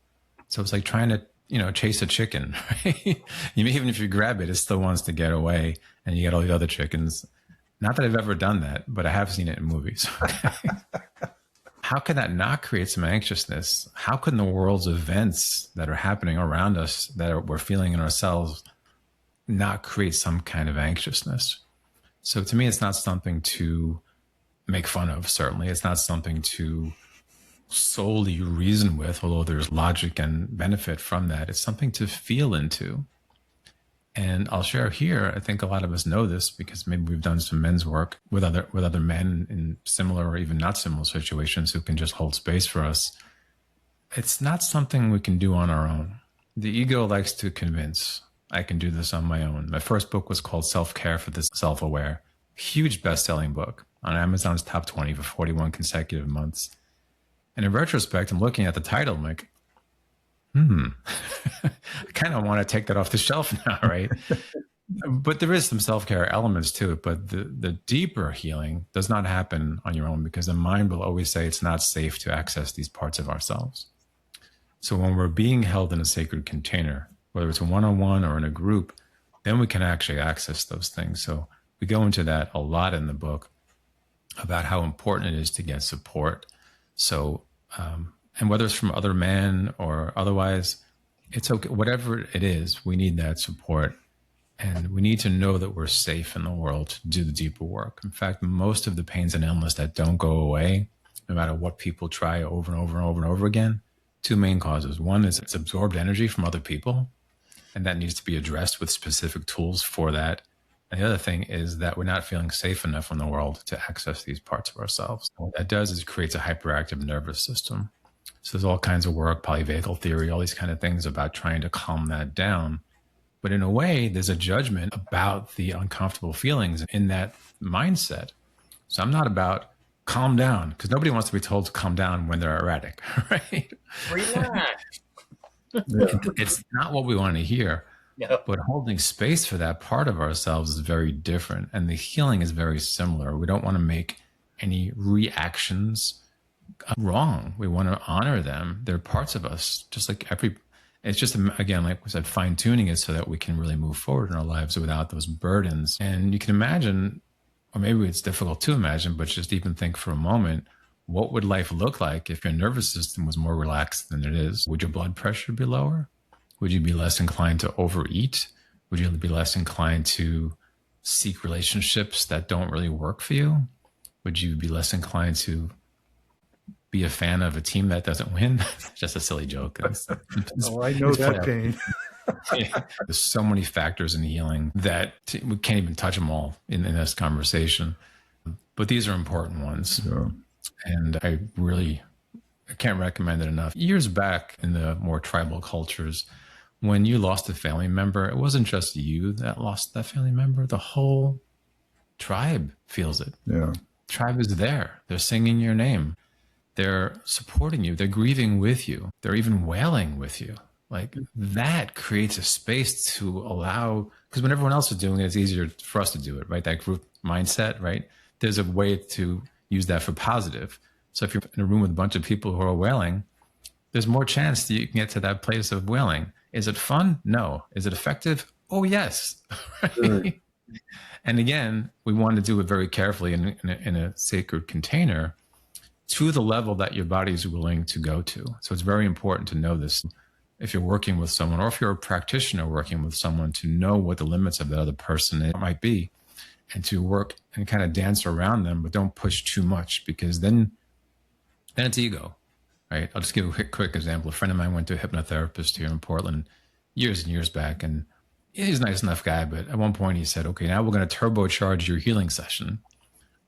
So it's like trying to, chase a chicken, right? Even if you grab it, it still wants to get away and you get all the other chickens. Not that I've ever done that, but I have seen it in movies. How can that not create some anxiousness? How can the world's events that are happening around us we're feeling in ourselves not create some kind of anxiousness? So to me, it's not something to make fun of, certainly. It's not something to solely reason with, although there's logic and benefit from that. It's something to feel into. And I'll share here, I think a lot of us know this because maybe we've done some men's work with other men in similar or even not similar situations who can just hold space for us. It's not something we can do on our own. The ego likes to convince. I can do this on my own. My first book was called Self-Care for the Self-Aware. Huge best-selling book on Amazon's top 20 for 41 consecutive months. And in retrospect, I'm looking at the title, I'm like, I kind of want to take that off the shelf now, right? But there is some self-care elements to it. But the deeper healing does not happen on your own, because the mind will always say it's not safe to access these parts of ourselves. So when we're being held in a sacred container, whether it's a one-on-one or in a group, then we can actually access those things. So we go into that a lot in the book about how important it is to get support. So, and whether it's from other men or otherwise, it's okay. Whatever it is, we need that support. And we need to know that we're safe in the world to do the deeper work. In fact, most of the pains and illness that don't go away, no matter what people try over and over and over and over again, two main causes. One is it's absorbed energy from other people, and that needs to be addressed with specific tools for that. And the other thing is that we're not feeling safe enough in the world to access these parts of ourselves. What that does is it creates a hyperactive nervous system. So there's all kinds of work, polyvagal theory, all these kind of things about trying to calm that down. But in a way, there's a judgment about the uncomfortable feelings in that mindset. So I'm not about calm down, because nobody wants to be told to calm down when they're erratic, right? Relax. It's not what we want to hear. No. But holding space for that part of ourselves is very different. And the healing is very similar. We don't want to make any reactions wrong. We want to honor them. They're parts of us, just like it's just, again, like we said, fine tuning it so that we can really move forward in our lives without those burdens. And you can imagine, or maybe it's difficult to imagine, but just even think for a moment, what would life look like if your nervous system was more relaxed than it is? Would your blood pressure be lower? Would you be less inclined to overeat? Would you be less inclined to seek relationships that don't really work for you? Would you be less inclined to be a fan of a team that doesn't win? Just a silly joke. Oh, I know that pain. There's so many factors in healing that we can't even touch them all in this conversation. But these are important ones. Yeah. And I can't recommend it enough. Years back in the more tribal cultures, when you lost a family member, it wasn't just you that lost that family member. The whole tribe feels it. Yeah. Tribe is there. They're singing your name. They're supporting you. They're grieving with you. They're even wailing with you. Like, that creates a space to allow, because when everyone else is doing it, it's easier for us to do it, right? That group mindset, right? There's a way to use that for positive. So if you're in a room with a bunch of people who are wailing, there's more chance that you can get to that place of wailing. Is it fun? No. Is it effective? Oh, yes. Right? And again, we want to do it very carefully in a sacred container to the level that your body is willing to go to. So it's very important to know this. If you're working with someone, or if you're a practitioner working with someone, to know what the limits of the other person might be, and to work and kind of dance around them, but don't push too much, because then it's ego, right? I'll just give a quick example. A friend of mine went to a hypnotherapist here in Portland years and years back, and he's a nice enough guy, but at one point he said, okay, now we're going to turbocharge your healing session.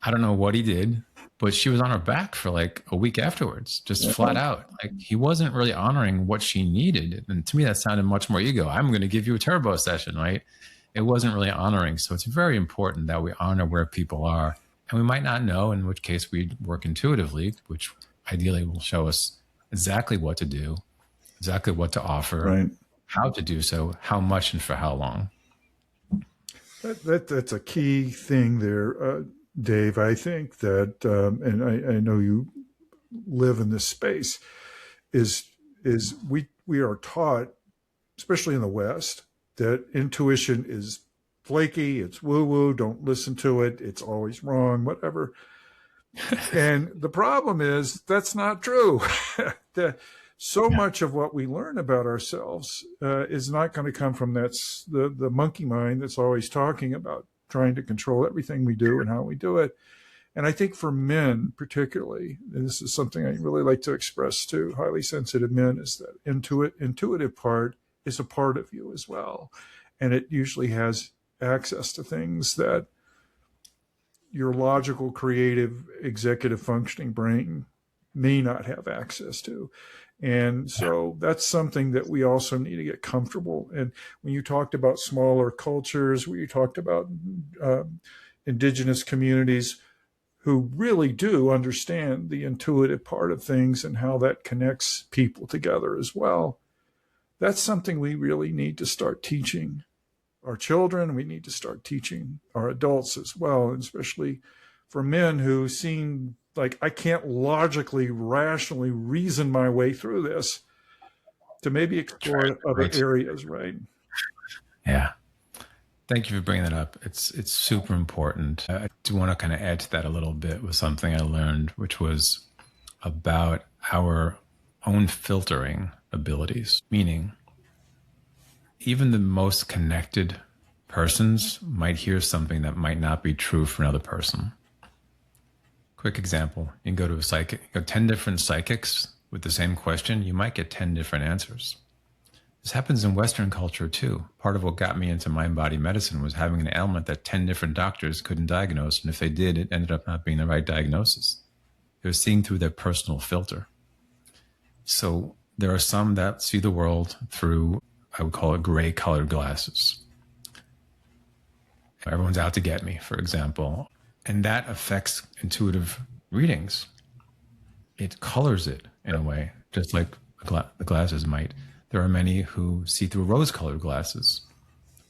I don't know what he did, but she was on her back for like a week afterwards, just flat out. Like, he wasn't really honoring what she needed. And to me, that sounded much more ego. I'm going to give you a turbo session, right? It wasn't really honoring. So it's very important that we honor where people are. And we might not know, in which case we work intuitively, which ideally will show us exactly what to do, exactly what to offer, Right. how to do so, how much, and for how long. That's a key thing there, Dave. I think that, and I know you live in this space, is we are taught, especially in the West, that intuition is flaky, it's woo-woo, don't listen to it, it's always wrong, whatever. And the problem is that's not true. So much of what we learn about ourselves is not going to come from the monkey mind that's always talking about trying to control everything we do and how we do it. And I think for men particularly, and this is something I really like to express to highly sensitive men, is that intuitive part is a part of you as well. And it usually has access to things that your logical, creative, executive functioning brain may not have access to. And so that's something that we also need to get comfortable. And when you talked about smaller cultures, where you talked about indigenous communities who really do understand the intuitive part of things and how that connects people together as well, that's something we really need to start teaching our children. We need to start teaching our adults as well, and especially for men who seem like I can't logically, rationally reason my way through this, to maybe explore other areas, right? Yeah. Thank you for bringing that up. It's super important. I do want to kind of add to that a little bit with something I learned, which was about our own filtering abilities, meaning even the most connected persons might hear something that might not be true for another person. Quick example, you can go to a psychic, 10 different psychics with the same question, you might get 10 different answers. This happens in Western culture too. Part of what got me into mind-body medicine was having an ailment that 10 different doctors couldn't diagnose, and if they did, it ended up not being the right diagnosis. It was seeing through their personal filter. So there are some that see the world through, I would call it, gray-colored glasses. Everyone's out to get me, for example. And that affects intuitive readings. It colors it in a way, just like the glasses might. There are many who see through rose-colored glasses,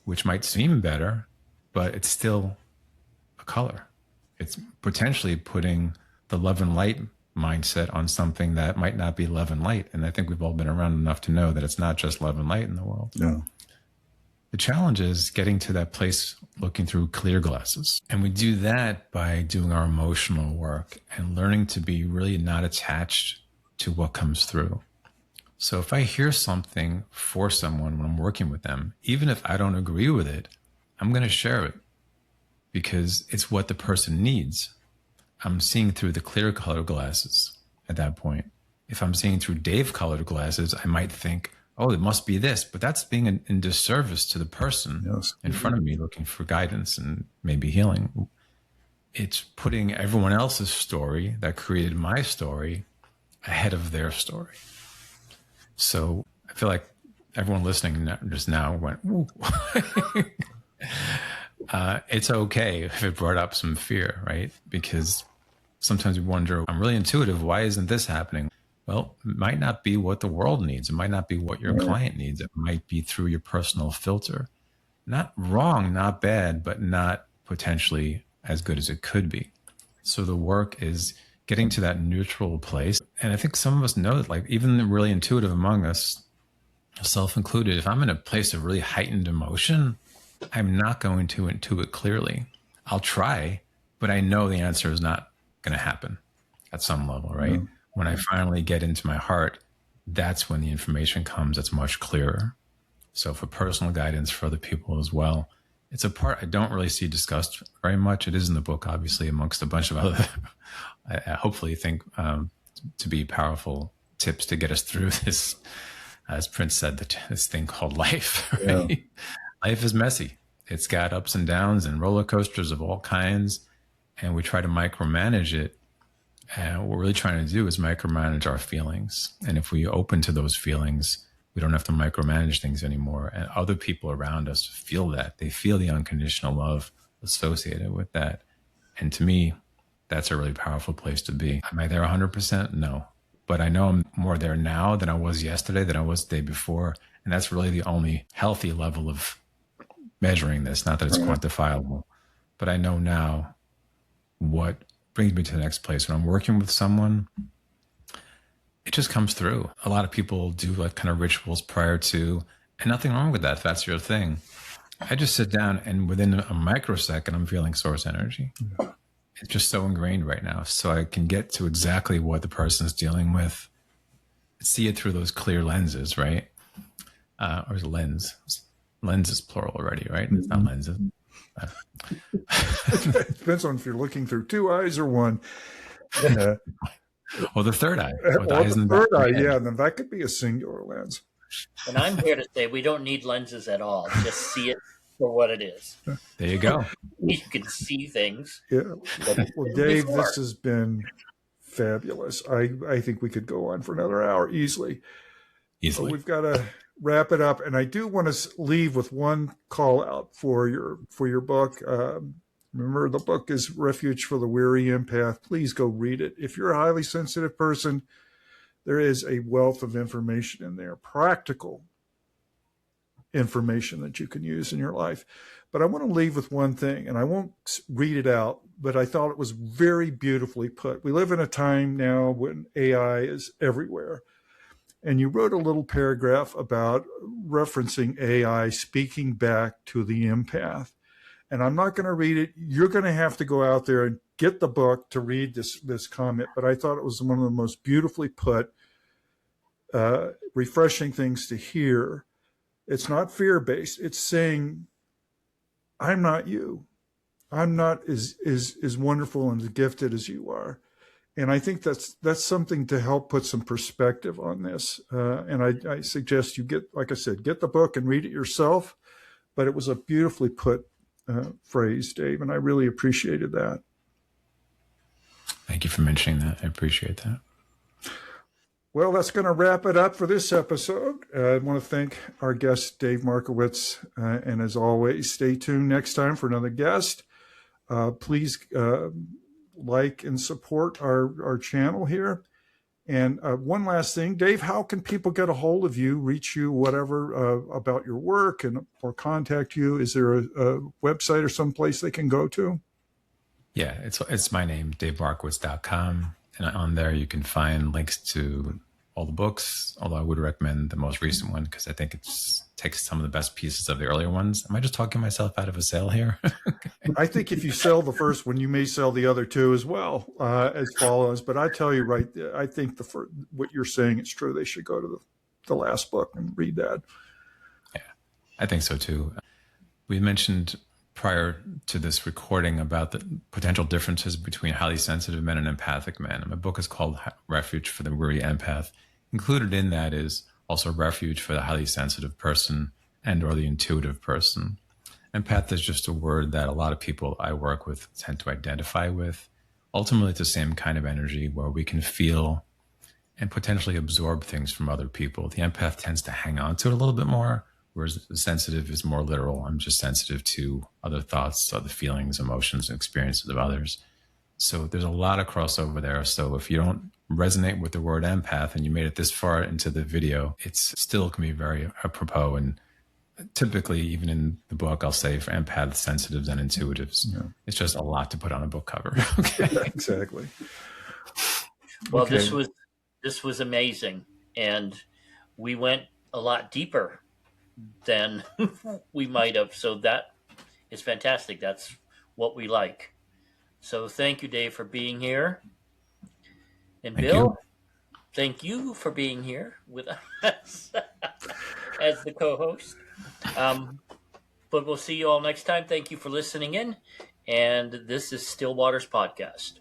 which might seem better, but it's still a color. It's potentially putting the love and light mindset on something that might not be love and light. And I think we've all been around enough to know that it's not just love and light in the world. No. The challenge is getting to that place looking through clear glasses. And we do that by doing our emotional work and learning to be really not attached to what comes through. So if I hear something for someone when I'm working with them, even if I don't agree with it, I'm going to share it because it's what the person needs. I'm seeing through the clear colored glasses at that point. If I'm seeing through Dave colored glasses, I might think, oh, it must be this, but that's being in disservice to the person in front of me looking for guidance and maybe healing. It's putting everyone else's story that created my story ahead of their story. So I feel like everyone listening just now went, ooh. It's okay if it brought up some fear, right? Because sometimes we wonder, I'm really intuitive. Why isn't this happening? Well, it might not be what the world needs. It might not be what your client needs. It might be through your personal filter. Not wrong, not bad, but not potentially as good as it could be. So the work is getting to that neutral place. And I think some of us know that, like, even the really intuitive among us, self included, if I'm in a place of really heightened emotion, I'm not going to intuit clearly. I'll try, but I know the answer is not going to happen at some level, right? When I finally get into my heart, that's when the information comes that's much clearer. So for personal guidance for other people as well, it's a part I don't really see discussed very much. It is in the book, obviously, amongst a bunch of other, I hopefully think, to be powerful tips to get us through this, as Prince said, this thing called life. Right? Yeah. Life is messy. It's got ups and downs and roller coasters of all kinds, and we try to micromanage it. And what we're really trying to do is micromanage our feelings. And if we open to those feelings, we don't have to micromanage things anymore. And other people around us feel that. They feel the unconditional love associated with that. And to me, that's a really powerful place to be. Am I there 100%? No. But I know I'm more there now than I was yesterday, than I was the day before. And that's really the only healthy level of measuring this. Not that it's quantifiable, but I know now what brings me to the next place. When I'm working with someone, it just comes through. A lot of people do like kind of rituals prior to, and nothing wrong with that if that's your thing. I just sit down and within a microsecond, I'm feeling source energy. It's just so ingrained right now. So I can get to exactly what the person's dealing with, see it through those clear lenses, right? Or is it lens? Lens is plural already, right? It's not lenses. It depends on if you're looking through two eyes or one. Or the third eye. Or the third eye, yeah. Then that could be a singular lens. And I'm here to say we don't need lenses at all. Just see it for what it is. There you go. You can see things. Yeah. Well, Dave, this has been fabulous. I think we could go on for another hour easily. But we've got to wrap it up. And I do want to leave with one call out for your book. Remember, the book is Refuge for the Weary Empath. Please go read it. If you're a highly sensitive person, there is a wealth of information in there, practical information that you can use in your life. But I want to leave with one thing, and I won't read it out, but I thought it was very beautifully put. We live in a time now when AI is everywhere. And you wrote a little paragraph about referencing AI speaking back to the empath. And I'm not going to read it. You're going to have to go out there and get the book to read this comment. But I thought it was one of the most beautifully put, refreshing things to hear. It's not fear-based. It's saying, I'm not you. I'm not as wonderful and as gifted as you are. And I think that's something to help put some perspective on this. And I suggest you get, like I said, get the book and read it yourself. But it was a beautifully put phrase, Dave, and I really appreciated that. Thank you for mentioning that. I appreciate that. Well, that's going to wrap it up for this episode. I want to thank our guest, Dave Markowitz. And as always, stay tuned next time for another guest. Please like and support our channel here. And one last thing, Dave, how can people get a hold of you, reach you, whatever, about your work or contact you? Is there a website or someplace they can go to? Yeah, it's my name, davemarkowitz.com. And on there, you can find links to all the books, although I would recommend the most recent one because I think it takes some of the best pieces of the earlier ones. Am I just talking myself out of a sale here? I think if you sell the first one, you may sell the other two as well as follows. But I tell you, right, I think what you're saying is true. They should go to the last book and read that. Yeah, I think so too. We mentioned prior to this recording about the potential differences between highly sensitive men and empathic men. My book is called Refuge for the Weary Empath. Included in that is also Refuge for the highly sensitive person and or the intuitive person. Empath is just a word that a lot of people I work with tend to identify with. Ultimately, it's the same kind of energy where we can feel and potentially absorb things from other people. The empath tends to hang on to it a little bit more, whereas the sensitive is more literal. I'm just sensitive to other thoughts, other feelings, emotions, and experiences of others. So there's a lot of crossover there. So if you don't resonate with the word empath and you made it this far into the video, it's still can be very apropos. And typically, even in the book, I'll say for empaths, sensitives, and intuitives. Yeah. It's just a lot to put on a book cover. Okay. Exactly. Well, okay. This was amazing. And we went a lot deeper than we might have. So that is fantastic. That's what we like. So thank you, Dave, for being here. And thank Bill, you. Thank you for being here with us as the co-host. But we'll see you all next time. Thank you for listening in. And this is Stillwater's podcast.